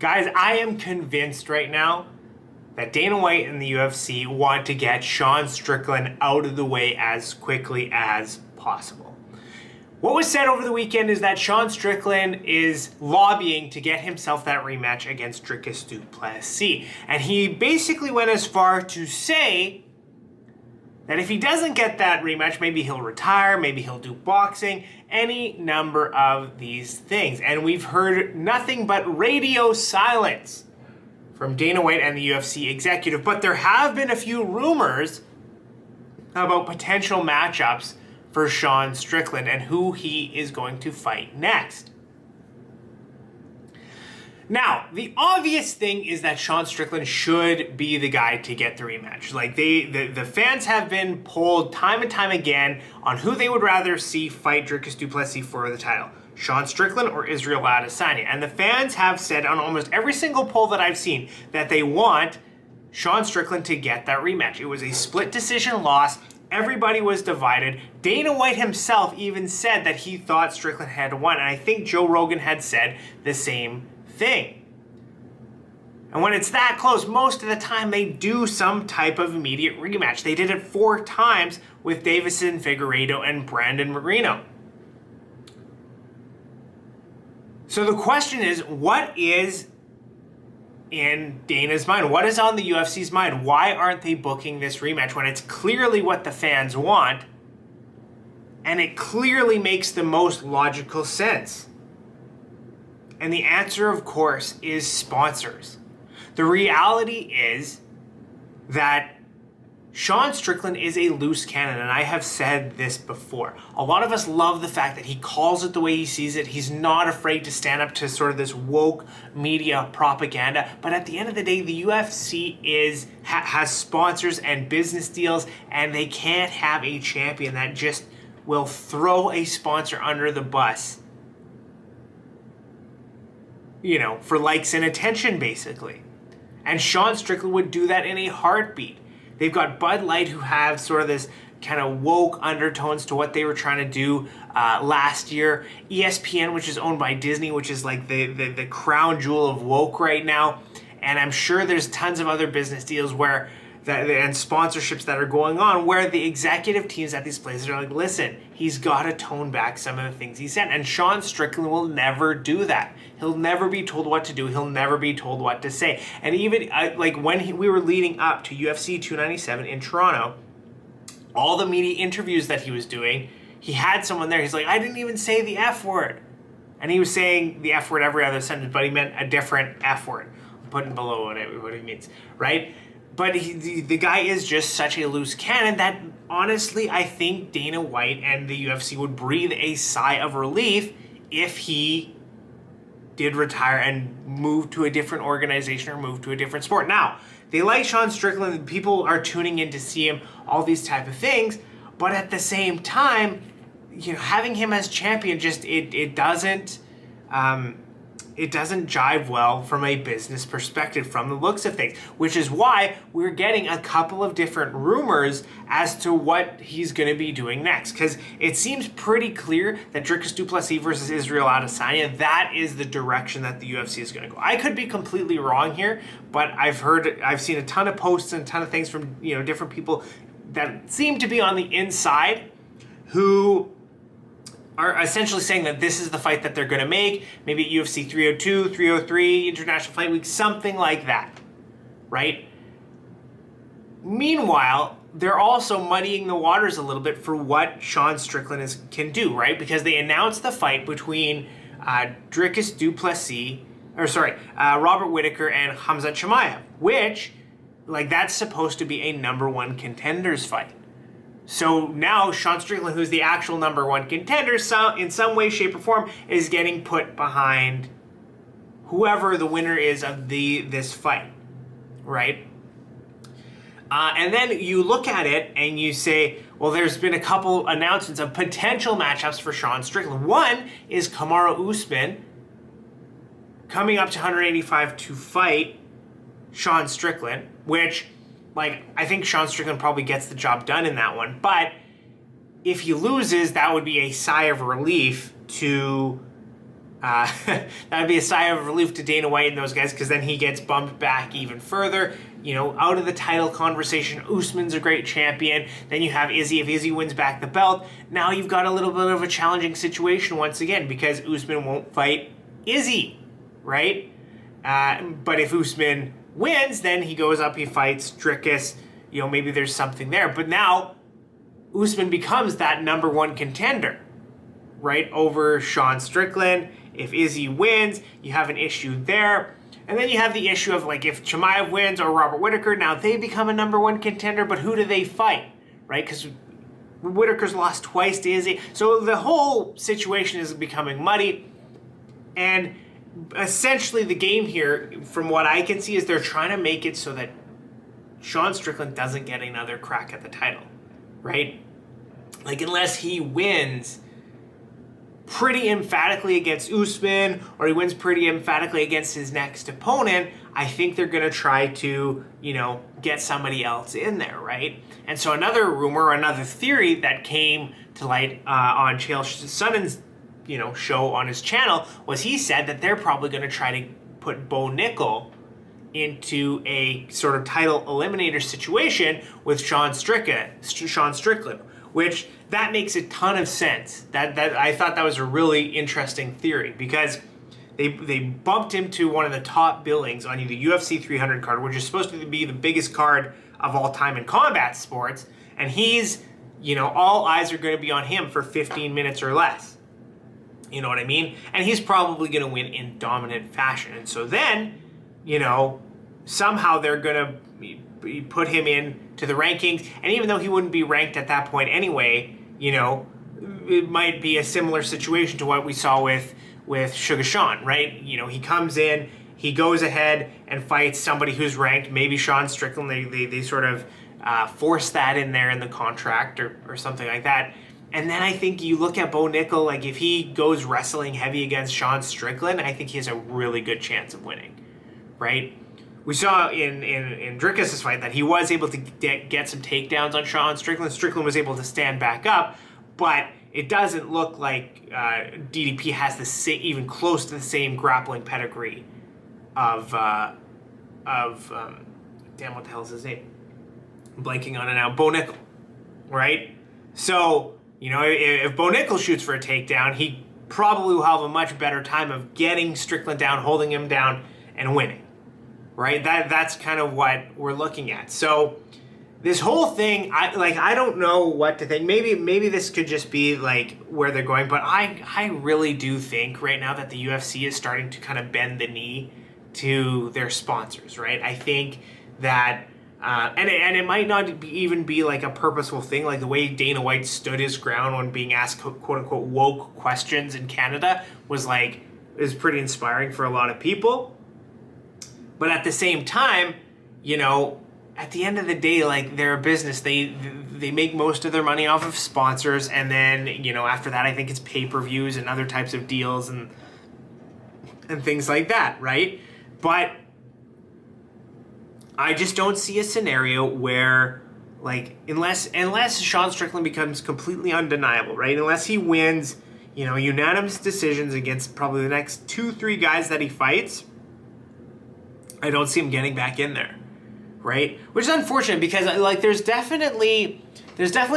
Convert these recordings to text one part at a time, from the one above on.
Guys, I am convinced right now that Dana White and the UFC want to get Sean Strickland out of the way as quickly as possible. What was said over the weekend is that Sean Strickland is lobbying to get himself that rematch against Dricus Du Plessis. And he basically went as far to say that if he doesn't get that rematch, maybe he'll retire, maybe he'll do boxing, any number of these things. And we've heard nothing but radio silence from Dana White and the UFC executive. But there have been a few rumors about potential matchups for Sean Strickland and who he is going to fight next. Now, the obvious thing is that Sean Strickland should be the guy to get the rematch. Like the fans have been polled time and time again on who they would rather see fight Dricus Du Plessis for the title. Sean Strickland or Israel Adesanya. And the fans have said on almost every single poll that I've seen that they want Sean Strickland to get that rematch. It was a split decision loss. Everybody was divided. Dana White himself even said that he thought Strickland had won. And I think Joe Rogan had said the same thing. And when it's that close, most of the time they do some type of immediate rematch. They did it 4 times with Davison Figueiredo and Brandon Moreno. So the question is, what is in Dana's mind? What is on the UFC's mind? Why aren't they booking this rematch when it's clearly what the fans want and it clearly makes the most logical sense? And the answer, of course, is sponsors. The reality is that Sean Strickland is a loose cannon, and I have said this before. A lot of us love the fact that he calls it the way he sees it. He's not afraid to stand up to sort of this woke media propaganda. But at the end of the day, the UFC has sponsors and business deals, and they can't have a champion that just will throw a sponsor under the bus, you know, for likes and attention, basically. And Sean Strickland would do that in a heartbeat. They've got Bud Light, who have sort of this kind of woke undertones to what they were trying to do last year. ESPN, which is owned by Disney, which is like the crown jewel of woke right now. And I'm sure there's tons of other business deals where and sponsorships that are going on where the executive teams at these places are like, listen, he's got to tone back some of the things he said. And Sean Strickland will never do that. He'll never be told what to do. He'll never be told what to say. And even like when we were leading up to UFC 297 in Toronto, all the media interviews that he was doing, he had someone there. He's like, I didn't even say the F word. And he was saying the F word every other sentence, but he meant a different F word. I'm putting below what he means, right? But the guy is just such a loose cannon that, honestly, I think Dana White and the UFC would breathe a sigh of relief if he did retire and move to a different organization or move to a different sport. Now, they like Sean Strickland. People are tuning in to see him, all these type of things. But at the same time, you know, having him as champion just it doesn't jive well from a business perspective from the looks of things, which is why we're getting a couple of different rumors as to what he's going to be doing next. Because it seems pretty clear that Dricus Du Plessis versus Israel Adesanya, that is the direction that the UFC is going to go. I could be completely wrong here, but I've seen a ton of posts and a ton of things from, you know, different people that seem to be on the inside who are essentially saying that this is the fight that they're going to make, maybe at UFC 302, 303, International Fight Week, something like that, right? Meanwhile, they're also muddying the waters a little bit for what Sean Strickland can do, right? Because they announced the fight between Dricus Du Plessis, Robert Whittaker and Khamzat Chimaev, which, like, that's supposed to be a #1 contenders fight. So now Sean Strickland, who's the actual #1 contender, in some way, shape, or form, is getting put behind whoever the winner is of this fight, right? And then you look at it and you say, well, there's been a couple announcements of potential matchups for Sean Strickland. One is Kamaru Usman coming up to 185 to fight Sean Strickland, which, like, I think Sean Strickland probably gets the job done in that one. But if he loses, that would be a sigh of relief to that would be a sigh of relief to Dana White and those guys, because then he gets bumped back even further, out of the title conversation. Usman's a great champion. Then you have Izzy. If Izzy wins back the belt, now you've got a little bit of a challenging situation once again, because Usman won't fight Izzy, right? But if Usman wins, then he goes up, he fights Dricus. Maybe there's something there. But now Usman becomes that number one contender, right, over Sean Strickland. If Izzy wins, you have an issue there. And then you have the issue of, like, if Chimaev wins or Robert Whittaker, now they become a number one contender, but who do they fight, right? Because Whittaker's lost twice to Izzy. So the whole situation is becoming muddy. And essentially the game here, from what I can see, is they're trying to make it so that Sean Strickland doesn't get another crack at the title, right? Like, unless he wins pretty emphatically against Usman, or he wins pretty emphatically against his next opponent, I think they're going to try to, get somebody else in there, right? And so another rumor, another theory that came to light on Chael Sonnen's, show on his channel, was he said that they're probably going to try to put Bo Nickal into a sort of title eliminator situation with Sean Strickland, which that makes a ton of sense. That I thought that was a really interesting theory, because they bumped him to one of the top billings on the UFC 300 card, which is supposed to be the biggest card of all time in combat sports, and he's, all eyes are going to be on him for 15 minutes or less. You know what I mean? And he's probably going to win in dominant fashion. And so then, somehow they're going to put him in to the rankings, and even though he wouldn't be ranked at that point anyway, it might be a similar situation to what we saw with Sugar Sean, right? He comes in, he goes ahead and fights somebody who's ranked, maybe Sean Strickland. They sort of force that in there in the contract or something like that. And then I think you look at Bo Nickal, like, if he goes wrestling heavy against Sean Strickland, I think he has a really good chance of winning, right? We saw in Dricus' fight that he was able to get some takedowns on Sean Strickland. Strickland was able to stand back up, but it doesn't look like DDP has even close to the same grappling pedigree of damn, what the hell is his name? I'm blanking on it now. Bo Nickal, right? So, if Bo Nickal shoots for a takedown, he probably will have a much better time of getting Strickland down, holding him down, and winning. Right? That's kind of what we're looking at. So this whole thing, I don't know what to think. Maybe this could just be like where they're going, but I really do think right now that the UFC is starting to kind of bend the knee to their sponsors, right? I think that and it might not even be like a purposeful thing, like the way Dana White stood his ground when being asked quote unquote woke questions in Canada is pretty inspiring for a lot of people. But at the same time, at the end of the day, like, they're a business. They make most of their money off of sponsors, and then, after that, I think it's pay-per-views and other types of deals and things like that, right? But I just don't see a scenario where, like, unless Sean Strickland becomes completely undeniable, right? Unless he wins, unanimous decisions against probably the next 2-3 guys that he fights, I don't see him getting back in there, right? Which is unfortunate, because there's definitely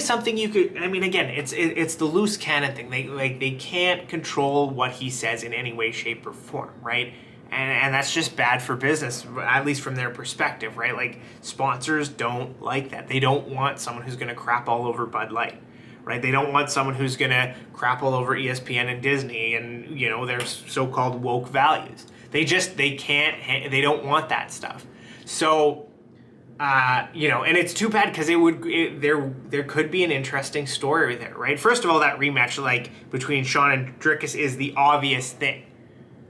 something you could. I mean, again, it's the loose cannon thing. They can't control what he says in any way, shape, or form, right? And that's just bad for business, at least from their perspective, right? Like, sponsors don't like that. They don't want someone who's going to crap all over Bud Light, right? They don't want someone who's going to crap all over ESPN and Disney and their so-called woke values. They don't want that stuff. So, and it's too bad, because there could be an interesting story there, right? First of all, that rematch, like, between Sean and Dricus is the obvious thing.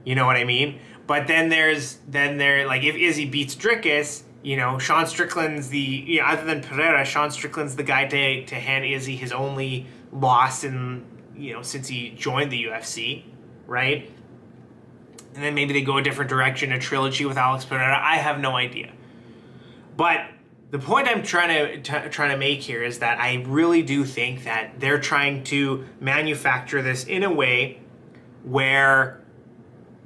You know what I mean? But then like, if Izzy beats Dricus, Sean Strickland's other than Pereira, Sean Strickland's the guy to hand Izzy his only loss in, since he joined the UFC, right? And then maybe they go a different direction, a trilogy with Alex Pereira. I have no idea. But the point I'm trying to make here is that I really do think that they're trying to manufacture this in a way where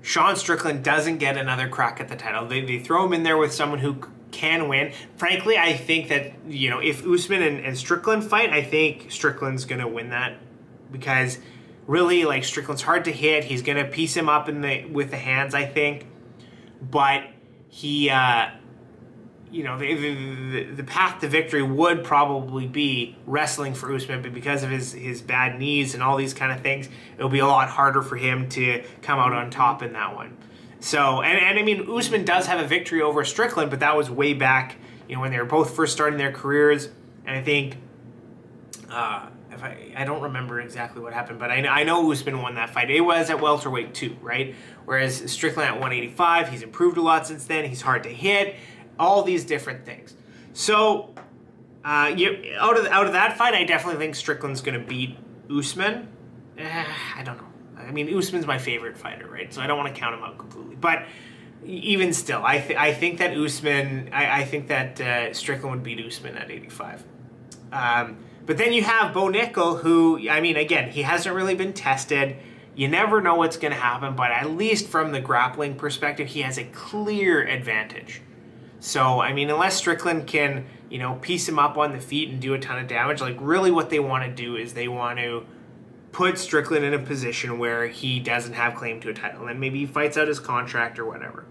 Sean Strickland doesn't get another crack at the title. They throw him in there with someone who can win. Frankly, I think that, you know, if Usman and Strickland fight, I think Strickland's going to win that, because really, like, Strickland's hard to hit. He's going to piece him up with the hands, I think. But he, you know, the path to victory would probably be wrestling for Usman, but because of his bad knees and all these kind of things, it'll be a lot harder for him to come out on top in that one. So, and I mean, Usman does have a victory over Strickland, but that was way back, you know, when they were both first starting their careers. And I think, if I don't remember exactly what happened, but I know Usman won that fight. It was at welterweight too, right? Whereas Strickland at 185, he's improved a lot since then. He's hard to hit, all these different things. So, out of that fight, I definitely think Strickland's going to beat Usman. I don't know. I mean, Usman's my favorite fighter, right? So I don't want to count him out completely. But even still, I think that Usman, I think that Strickland would beat Usman at 85. But then you have Bo Nickal, who, I mean, again, he hasn't really been tested. You never know what's going to happen, but at least from the grappling perspective, he has a clear advantage. So, I mean, unless Strickland can, you know, piece him up on the feet and do a ton of damage, like, really what they want to do is they want to put Strickland in a position where he doesn't have claim to a title, and maybe he fights out his contract or whatever.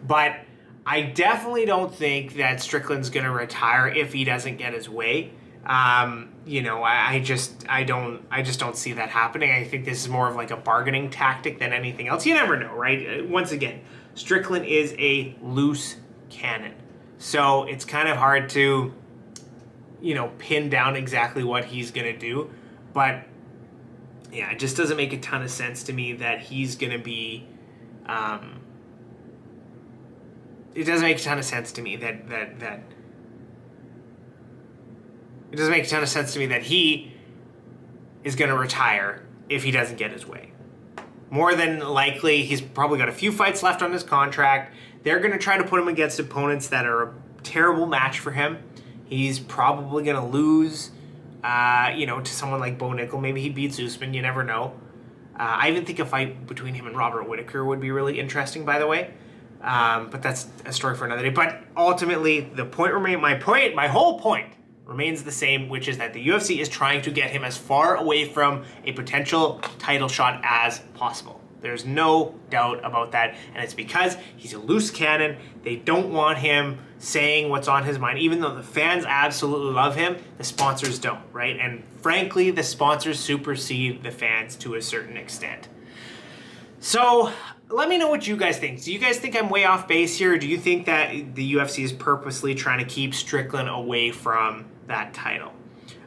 But I definitely don't think that Strickland's going to retire if he doesn't get his way. You know, I just don't see that happening. I think this is more of like a bargaining tactic than anything else. You never know, right? Once again, Strickland is a loose cannon, so it's kind of hard to, you know, pin down exactly what he's going to do. But yeah, it just doesn't make a ton of sense to me that he's going to be, it doesn't make a ton of sense to me that it doesn't make a ton of sense to me that he is going to retire if he doesn't get his way. More than likely, he's probably got a few fights left on his contract. They're going to try to put him against opponents that are a terrible match for him. He's probably going to lose, you know, to someone like Bo Nickal. Maybe he beats Usman. You never know. I even think a fight between him and Robert Whittaker would be really interesting, by the way. But that's a story for another day. But ultimately, my whole point remains the same, which is that the UFC is trying to get him as far away from a potential title shot as possible. There's no doubt about that, and it's because he's a loose cannon. They don't want him saying what's on his mind, even though the fans absolutely love him, the sponsors don't, right? And frankly, the sponsors supersede the fans to a certain extent. So let me know what you guys think. Do you guys think I'm way off base here, or do you think that the UFC is purposely trying to keep Strickland away from that title?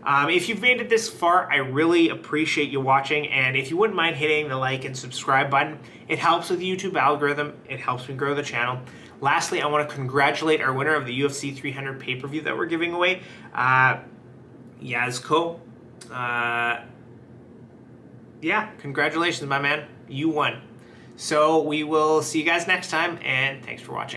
If you've made it this far, I really appreciate you watching, and if you wouldn't mind hitting the like and subscribe button, it helps with the YouTube algorithm, it helps me grow the channel. Lastly, I want to congratulate our winner of the UFC 300 pay-per-view that we're giving away, Yazko. Yeah, congratulations, my man. You won. So we will see you guys next time, and thanks for watching.